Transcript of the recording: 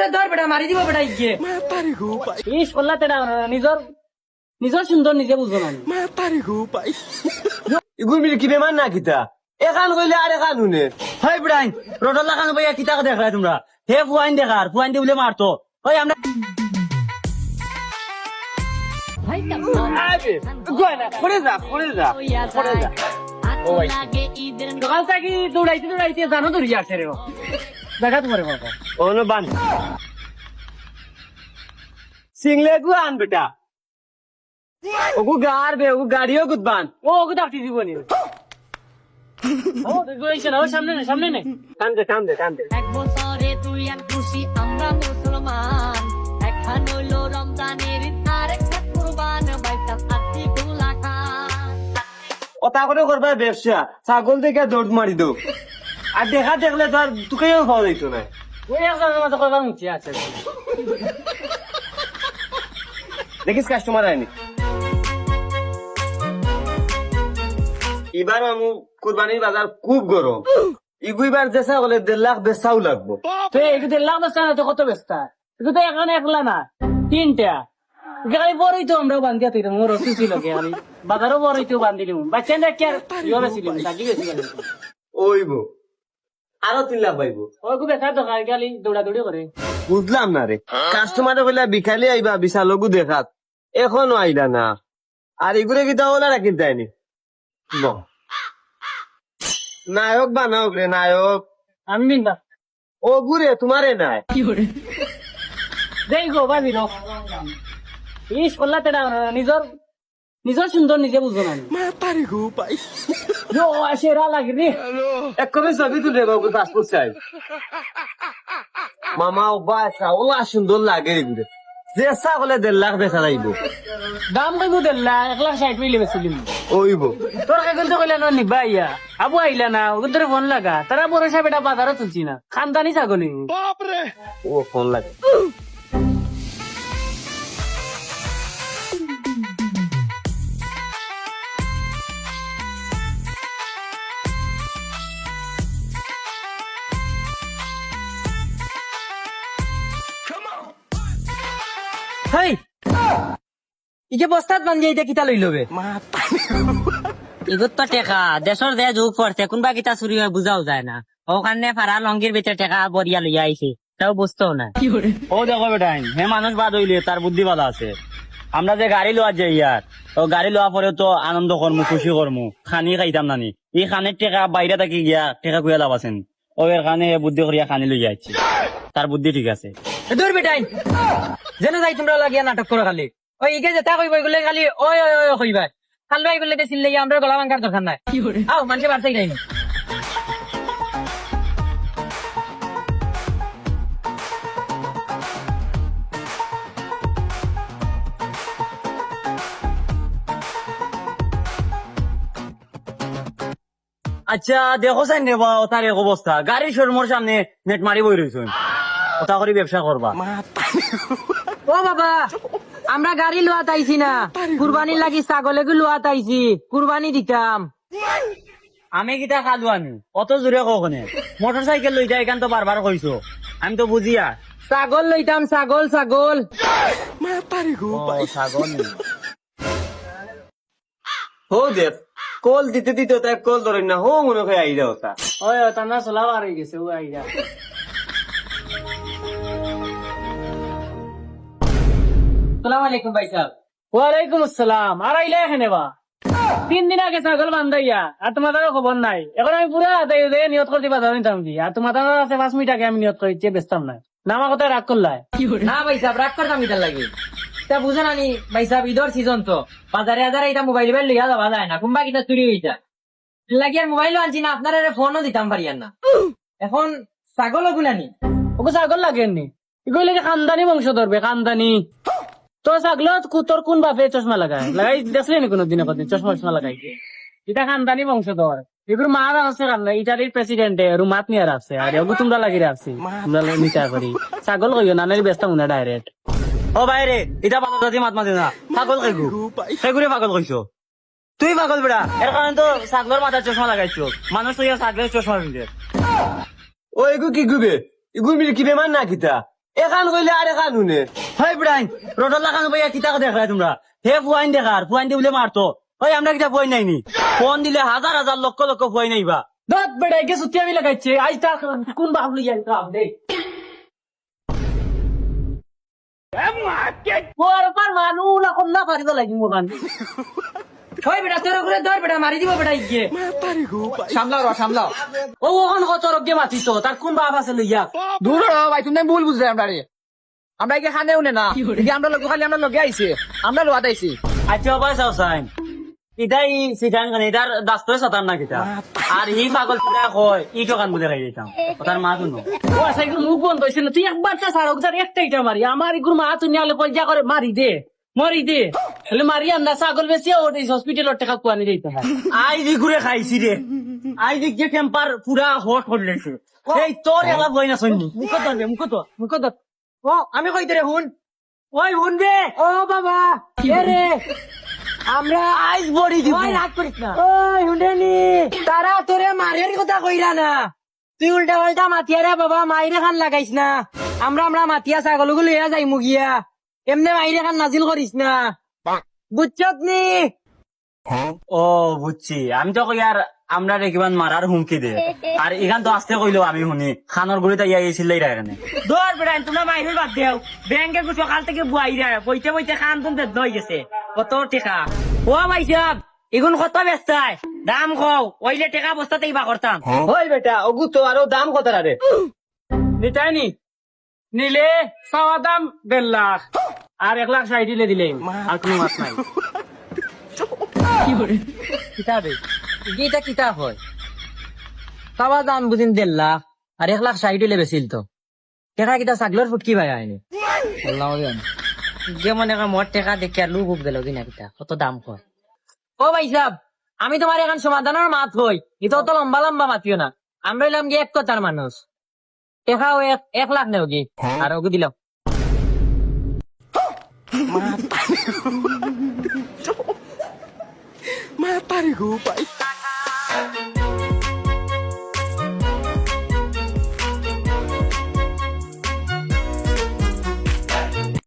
ওগুলো ধর বেটা মারি দিব বেটা ইয়ে মাতারি গো পাই ইস করলাতে না নিজর নিজর সুন্দর নিজে বুঝবো না মাতারি গো পাই ইগুল মিলে কি বেমান না কিতা এখান কইলে আর এখান হুনে হয় বেটাই রোডর লাগান ভাইয়া কিতা দেখ রায় তোমরা হে ফুয়াইন দেখার ফুয়াইন দিয়ে বলে মারতো ওই আমরা করে যা সকাল থেকে দৌড়াইতে দৌড়াইতে জানো তো রিয়া আছে রে দেখা তোমার বাবা ওনো বান সিংলে গু আন বেটা ওগু গার বে ওগু গাড়িও গুদবান ও ওকে ডাকতে দিব নি ও দেখো এই না সামনে না সামনে না কান্দে এক বছরে তুই এক খুশি আমরা মুসলমান একখান হইল রমজানের আরেক কুরবান বাইতা আতি গুলা খান ওটা করে করবা ব্যবসা ছাগল থেকে দৌড় মারি দো আর দেখা দেখলে তো আর তোকেও পাওয়া যাইতো না ওই একজনের মাঝে করবার মুখি আছে দেখিস কাস্টমার আইনি এবার আমু কুরবানির বাজার খুব গরম ইগুইবার যেসা বলে 1.5 লাখ বেচাও লাগবো তো এগুলো 1.5 লাখ বেচা না তো কত বেচতা এগুলো তো এখানে একলা না তিনটা গাড়ি বড়ই তো আমরাও বান্ধিয়া তুই মোর রসি ছিল গাড়ি বাজারও বড়ই তো বান্ধি দিমু বাচ্চা না কি আর ইয়ে ছিল তাকি গেছিল ওইব আরো 3 লাখ পাইবো ওগু বেচা তো গাড়ি দৌড়া দৌড়ি করে বুঝলাম না রে কাস্টমার বলে বিকালে আইবা বিশালগু দেখাত এখনো আইলা না আর এগুলো কিতা বলে রাখি যায়নি নায়ক বানাও রে নায়ক আমি না ও গুরে তোমারে নাই দেই গো বাবি রো ইস করলাতে না নিজর নিজর সুন্দর নিজে বুঝবো না মাতারি গো পাই yo আসেরা লাগে রে এক কবে ছবি তুলে বাবু পাসপোর্ট চাই মামা ও বাসা ওলা সুন্দর লাগে রে গুরে যেসা বলে 1.5 লাখ বেচা যাইব দাম কইবো 1.5 লাখ 1,60,000 মিলে বেচলিম ওইব তোর কাছে তো কইলা না নিবা ইয়া আবু আইলা না ওদের ধরে ফোন লাগা তারা বড় সাহেব এটা বাজারে তুলছি না খানদানি ছাগলি ও ফোন লাগে হেই ইকে বস্তাত বান্ধি এটা কিতা লই লবে মাতারি ইগত তো টেকা দেশর দে যুগ পড়ছে কোনবা কিতা চুরি হয় বুঝাও যায় না ওখানে ফারা লঙ্গির ভিতরে টেকা বরিয়া লইয়া আইছে তাও বুঝতেও না ও দেখো বেটাই হে মানুষ বাদ হইলে তার বুদ্ধি বাধা আছে আমরা যে গাড়ি লোয়া যাই ইয়ার ও গাড়ি লোয়া পরে তো আনন্দ করমু খুশি করমু খানি খাইতাম নানি এই খানের টেকা বাইরে থাকি গিয়া টেকা কুয়া লাভ আছেন ও এর খানে বুদ্ধি করিয়া খানি লই যাচ্ছি তার বুদ্ধি ঠিক আছে দূর বেটাই যেন যাই তোমরা লাগিয়া নাটক করো খালি ওই ইকে যেটা কইব এগুলো খালি ওই ওই ওই কইবা খালি এগুলো চিল্লে আমরা গলা ভাঙার দরকার নাই আও মানুষে বাড়তেই নাই আচ্ছা দেখো চাই নেবা তার এক অবস্থা গাড়ির শোরুমের সামনে নেট মারি বই রয়েছেন ওটা করে ব্যবসা করবা মাতারি ও বাবা আমরা গাড়ি লোয়া তাইছি না কুরবানি লাগি ছাগলে গু লোয়া তাইছি কুরবানি দিতাম আমি কিটা খালু আমি অত জোরে কখনে মোটর সাইকেল লই যাই এখান তো বারবার কইছো আমি তো বুঝিয়া ছাগল লইতাম ছাগল ছাগল মাতারি গো ও পাই ছাগল হো দেখ কল দিতে দিতে তাই কল ধরেন না হো মনে হয় আইরা ওটা ওই তান্না চলা বার হয়ে গেছে ও আইয়া সালাম আলাইকুম ভাই সাহেব ওয়ালাইকুম আসসালাম আর আইলা এখানে বা 3 দিন আগে ছাগল বান্ধাইয়া আর তোমাদের খবর নাই এখন আমি পুরা নিয়ত করতে বাজার নিতাম কি আর তোমাদের আছে 5 মিনিট আগে আমি নিয়ত করেছি বেচতাম না নামা কথা রাগ করলাই না ভাই সাহেব রাগ করতাম ইটার লাগে তা বুঝেন আনি ভাই সাহেব ঈদর সিজন তো বাজারে হাজারে এটা মোবাইল লইয়া যাওয়া যায় না কোনবা কিটা চুরি হইতা লাগি আর মোবাইলও আনছি না আপনারা ফোনও দিতাম পারি না এখন ছাগল ওগুলানি ওকে ছাগল লাগেননি এগুলো লাগে খানদানি বংশ ধরবে খানদানি তো ছাগলত তোর কোন বাপে চশমা লাগাই দেখলি নি কোনোদিন চশমা লাগাই এটা খানদানি বংশ ধর এগুলো মার আছে কারণ ইটালির প্রেসিডেন্টে রুমাত নিয়ে রাখছে আর এগু তোমরা লাগি রাখছি তোমরা নিতা করি ছাগল কইও নানের ব্যস্ত মনে ডাইরেক্ট ও বাইরে এটা বাজার মাত মাতি না পাগল খাইগু সেগুলি পাগল কইছো তুই পাগল বেড়া এর কারণে তো ছাগলের মাথার চশমা লাগাইছো মানুষ তো ছাগলের চশমা পিন্ধে ও এগু কি গুবে ইগুল মিলে কি বেমান না কিতা এখান কইলে আর এখান শুনে হয় ব্রাইন রোডর লাগানো ভাইয়া কিতা দেখা তোমরা হে ফুয়াইন দেখার ফুয়াইন দিয়ে বলে মারতো ওই আমরা কিতা ফুয়াইন নাইনি ফোন দিলে হাজার হাজার লক্ষ লক্ষ ফুয়াইন নাইবা দত বেড়াই গে সুতি আমি লাগাইছে আজ তা কোন বাবলু যাই কাম দে ওর পার মানু না কোন না পারি তো লাগি মোবান ওই বেটা তোর করে ধর বেটা মারি দিব বেটা ইগে Matarí go, país. সামলাও র সামলাও ও ওখান কত রগে মাতিছ তার কোন বাপ আছে লইয়া দূর র ভাই তুমি ভুল বুঝলে আমরা রে আমরা কি খানে উনে না কি আমরা লোক খালি আমরা লগে আইছে আমরা লোয়াত আইছি আচ্ছা ভাই চাও সাইন ইদাই সিটান গান ইদার দাস্তরে সাতার না কিতা আর ই পাগল কিতা কয় ই তো কান বলে খাই দিতাম তার মা শুনো ও সাইকেল মুখ বন্ধ হইছে না তুই একবার চা সারক যার একটাইটা মারি আমার ইগুর মা তুই নিয়ালে পয়জা করে মারি দে মরি দে হলে মারি আমরা ছাগল বেশি ওর হসপিটালের টাকা কুয়ানি দিতে হয় আই দি ঘুরে খাইছি রে আই দি যে টেম্পার পুরা হট হট লেছে এই তোর এলা বই না শুনি মুখ ধরবে মুখ ধর ও আমি কইতে রে হুন ওই হুন রে ও বাবা কে রে আমরা আইস বড়ি দিব ওই রাগ করিস না ওই হুন্ডেনি তারা তোরে মারের কথা কইরা না তুই উল্টা পাল্টা মাতিয়া রে বাবা মাইরে খান লাগাইস না আমরা মাতিয়া ছাগলগুলো লইয়া যাই মুগিয়া এমনি মাইরে খান নাজিল করিস না বুঝছত নি ও বুঝছি আমি তো কই আর আমরা রে কিমান মারার হুমকি দে আর এখান তো আসতে কইলো আমি শুনি খানর গুড়িতে ইয়া গেছিল এখানে দৌড় বেড়াই তোমরা মাইরের বাদ দেও ব্যাংকে সকাল থেকে বুয়াই রে বইতে বইতে খান তুমি দই গেছে কত টেকা ও ভাই সাহেব এগুন কত ব্যস্তায় দাম কও ওইলে টেকা বস্তাতেই বা করতাম ওই বেটা ওগু তো আরো দাম কত রে নিতাই নি নিলে চাওয়া দাম 1.5 লাখ আর 1,60,000 দিলে দিলে আর কোনো মাছ নাই কিতাবে গীতা কিতাব হয় চাওয়া দাম বুঝিন 1.5 লাখ আর 1,60,000 দিলে বেছিল তো টেকা কিতা ছাগলের ফুটকি ভাই আইনি যে মনে কর মোট টেকা দেখে আর লুক গেল কিনা কিতা কত দাম কয় ও ভাই সাহেব আমি তোমার এখন সমাধানের মাত হই এটা তো লম্বা লম্বা মাতিও না আমরা হইলাম গিয়ে এক কথার মানুষ টেকাও 1 লাখ নেও কি আর ওকে দিলাম Matarí go, país.